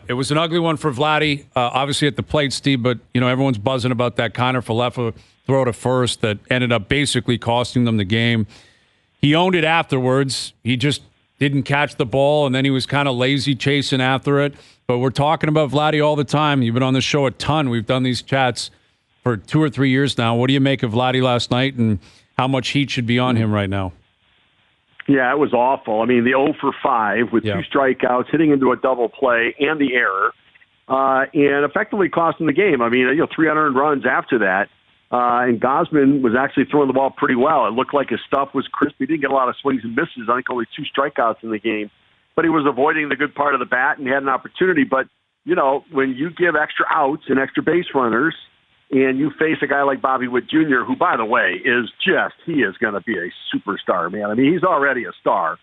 it was an ugly one for Vladdy, obviously at the plate, Steve, but, everyone's buzzing about that Connor Falefa throw to first that ended up basically costing them the game. He owned it afterwards. He just didn't catch the ball, and then he was kind of lazy chasing after it. But we're talking about Vladdy all the time. You've been on the show a ton. We've done these chats for 2 or 3 years now. What do you make of Vladdy last night, and how much heat should be on him right now? Yeah, it was awful. I mean, the 0 for 5 with 2 strikeouts, hitting into a double play and the error, and effectively costing the game. I mean, 300 runs after that. And Gausman was actually throwing the ball pretty well. It looked like his stuff was crisp. He didn't get a lot of swings and misses. I think only 2 strikeouts in the game. But he was avoiding the good part of the bat and had an opportunity. But, when you give extra outs and extra base runners and you face a guy like Bobby Witt Jr., who, by the way, he is going to be a superstar, man. I mean, he's already a star.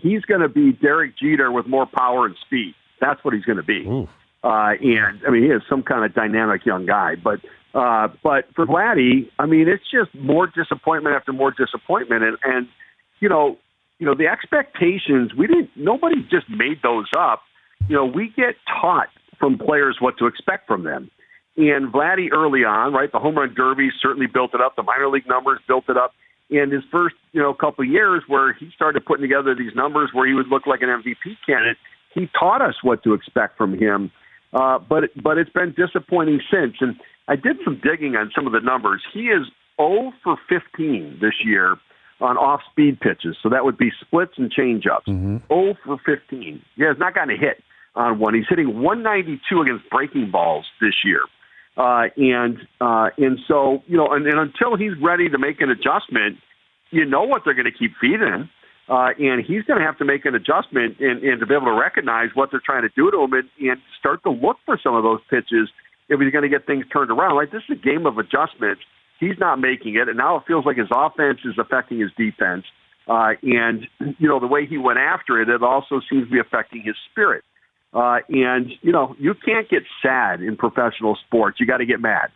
He's going to be Derek Jeter with more power and speed. That's what he's going to be. And, I mean, he is some kind of dynamic young guy. But for Vladdy, I mean, it's just more disappointment after more disappointment. And the expectations, nobody just made those up. We get taught from players what to expect from them. And Vladdy early on, right, the home run derby certainly built it up. The minor league numbers built it up. And his first, couple of years where he started putting together these numbers where he would look like an MVP candidate, he taught us what to expect from him. But it's been disappointing since. And I did some digging on some of the numbers. He is 0 for 15 this year on off-speed pitches. So that would be splits and changeups. 0 for 15. He has not gotten a hit on one. He's hitting 192 against breaking balls this year. And so, and until he's ready to make an adjustment, what they're going to keep feeding him. And he's going to have to make an adjustment and to be able to recognize what they're trying to do to him and start to look for some of those pitches if he's going to get things turned around. Like, this is a game of adjustments. He's not making it, and now it feels like his offense is affecting his defense. And, the way he went after it, it also seems to be affecting his spirit. And, you can't get sad in professional sports. You got to get mad,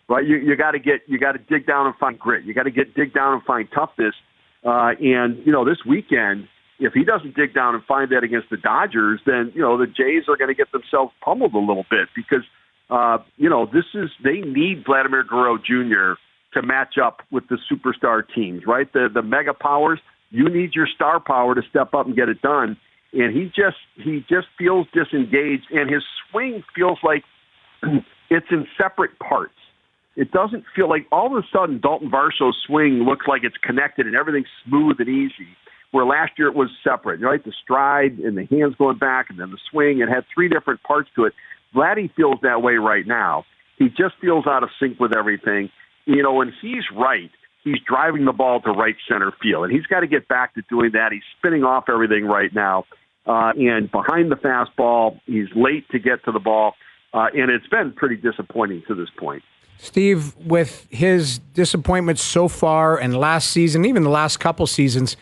right? You got to dig down and find grit. You got to dig down and find toughness. And, this weekend, if he doesn't dig down and find that against the Dodgers, then, the Jays are going to get themselves pummeled a little bit because, they need Vladimir Guerrero Jr. to match up with the superstar teams, right? The mega powers, you need your star power to step up and get it done. And he just feels disengaged, and his swing feels like it's in separate parts. It doesn't feel like all of a sudden Dalton Varsho's swing looks like it's connected and everything's smooth and easy, where last year it was separate, right? The stride and the hands going back and then the swing. It had 3 different parts to it. Vladdy feels that way right now. He just feels out of sync with everything. And he's right. He's driving the ball to right center field, and he's got to get back to doing that. He's spinning off everything right now. And behind the fastball, he's late to get to the ball. And it's been pretty disappointing to this point. Steve, with his disappointment so far and last season, even the last couple seasons,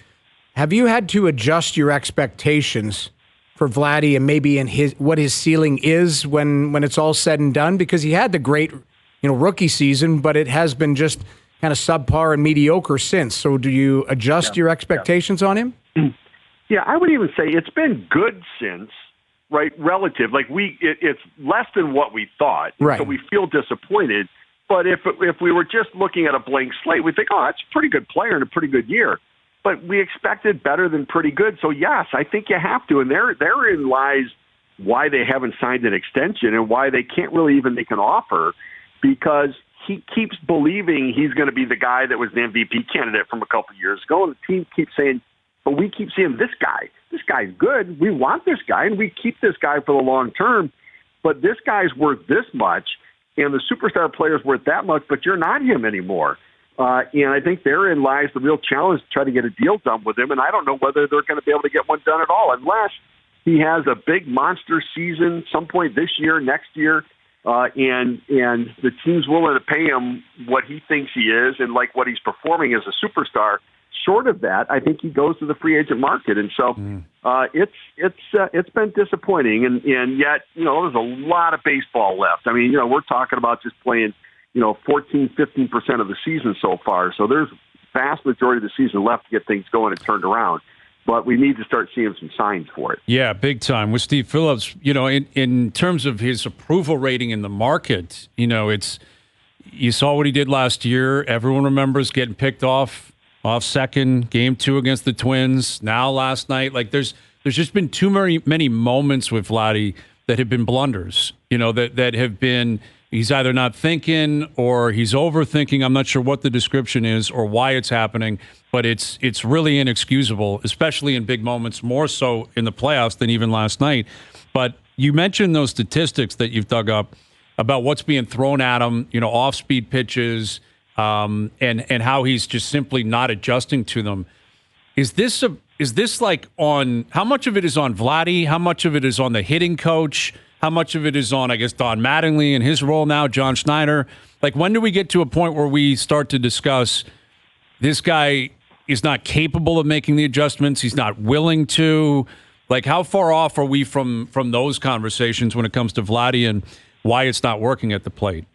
have you had to adjust your expectations for Vladdy and maybe in what his ceiling is when it's all said and done? Because he had the great, rookie season, but it has been just kind of subpar and mediocre since. So do you adjust your expectations on him? Yeah, I would even say it's been good since, right? Relative. Like it's less than what we thought. Right. So we feel disappointed. But if we were just looking at a blank slate, we think, oh, that's a pretty good player and a pretty good year. But we expected better than pretty good. So, yes, I think you have to. And therein lies why they haven't signed an extension and why they can't really even make an offer, because he keeps believing he's going to be the guy that was the MVP candidate from a couple of years ago. And the team keeps saying, but we keep seeing this guy. This guy's good. We want this guy, and we keep this guy for the long term. But this guy's worth this much, and the superstar player's worth that much, but you're not him anymore. And I think therein lies the real challenge to try to get a deal done with him. And I don't know whether they're going to be able to get one done at all, unless he has a big monster season some point this year, next year, and the team's willing to pay him what he thinks he is and like what he's performing as a superstar. Short of that, I think he goes to the free agent market. And so it's been disappointing. And yet, there's a lot of baseball left. I mean, we're talking about just playing, 14, 15% of the season so far. So there's vast majority of the season left to get things going and turned around. but we need to start seeing some signs for it. Yeah, big time. With Steve Phillips, in terms of his approval rating in the market, you saw what he did last year. Everyone remembers getting picked off second, game 2 against the Twins. Now last night, there's just been too many moments with Vladdy that have been blunders, that have been, he's either not thinking or he's overthinking. I'm not sure what the description is or why it's happening, but it's really inexcusable, especially in big moments, more so in the playoffs than even last night. But you mentioned those statistics that you've dug up about what's being thrown at him, off-speed pitches, and how he's just simply not adjusting to them. Is this on, how much of it is on Vladdy? How much of it is on the hitting coach? How much of it is on, I guess, Don Mattingly and his role now, John Schneider? When do we get to a point where we start to discuss this guy is not capable of making the adjustments? He's not willing to. How far off are we from those conversations when it comes to Vladdy and why it's not working at the plate?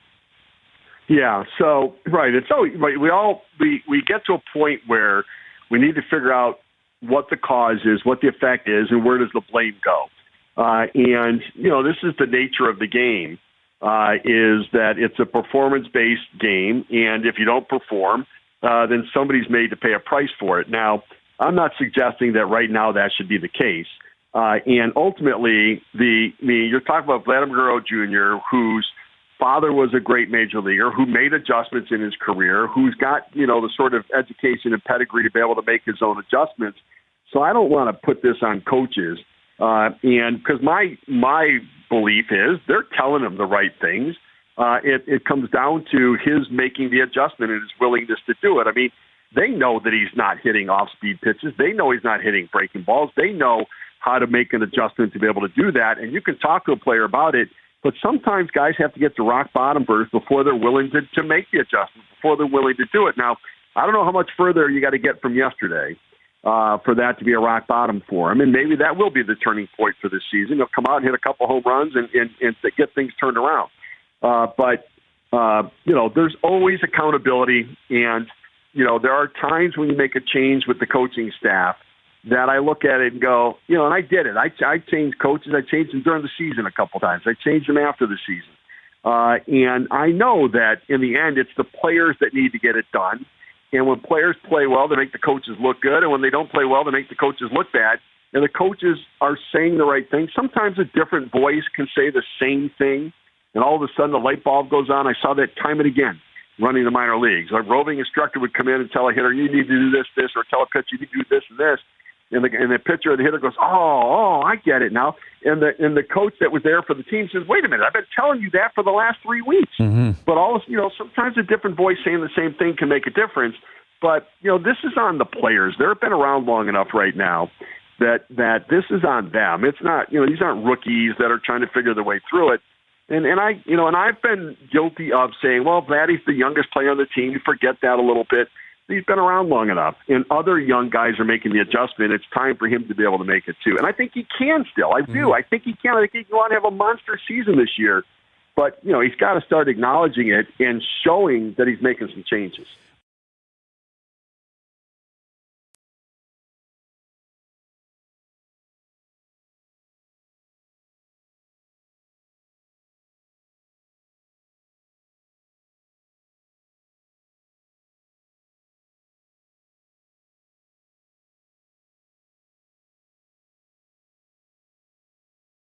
Yeah, so right, it's always right. We get to a point where we need to figure out what the cause is, what the effect is, and where does the blame go. And this is the nature of the game, is that it's a performance-based game, and if you don't perform, then somebody's made to pay a price for it. Now, I'm not suggesting that right now that should be the case. And ultimately, you're talking about Vladimir Guerrero Jr., whose father was a great major leaguer, who made adjustments in his career, who's got, the sort of education and pedigree to be able to make his own adjustments. So I don't want to put this on coaches. And because my belief is they're telling him the right things. It comes down to his making the adjustment and his willingness to do it. I mean, they know that he's not hitting off-speed pitches. They know he's not hitting breaking balls. They know how to make an adjustment to be able to do that. And you can talk to a player about it, but sometimes guys have to get to rock bottom first before they're willing to make the adjustment, before they're willing to do it. Now, I don't know how much further you got to get from yesterday for that to be a rock bottom for him. And maybe that will be the turning point for this season. He'll come out and hit a couple home runs and to get things turned around. But there's always accountability. And, there are times when you make a change with the coaching staff that I look at it and go, and I did it. I changed coaches. I changed them during the season a couple times. I changed them after the season. And I know that in the end, it's the players that need to get it done. And when players play well, they make the coaches look good. And when they don't play well, they make the coaches look bad. And the coaches are saying the right thing. Sometimes a different voice can say the same thing, and all of a sudden the light bulb goes on. I saw that time and again running the minor leagues. A roving instructor would come in and tell a hitter, you need to do this, or tell a pitcher, you need to do this and this. And the pitcher or the hitter goes, oh, I get it now. And the coach that was there for the team says, wait a minute, I've been telling you that for the last 3 weeks. Mm-hmm. But sometimes a different voice saying the same thing can make a difference. But, this is on the players. They've been around long enough right now that this is on them. It's not, these aren't rookies that are trying to figure their way through it. And I've been guilty of saying, well, Vladdy's the youngest player on the team. You forget that a little bit. He's been around long enough, and other young guys are making the adjustment. It's time for him to be able to make it too. And I think he can still. I do. Mm-hmm. I think he can. I think he can go on and have a monster season this year. But, he's got to start acknowledging it and showing that he's making some changes.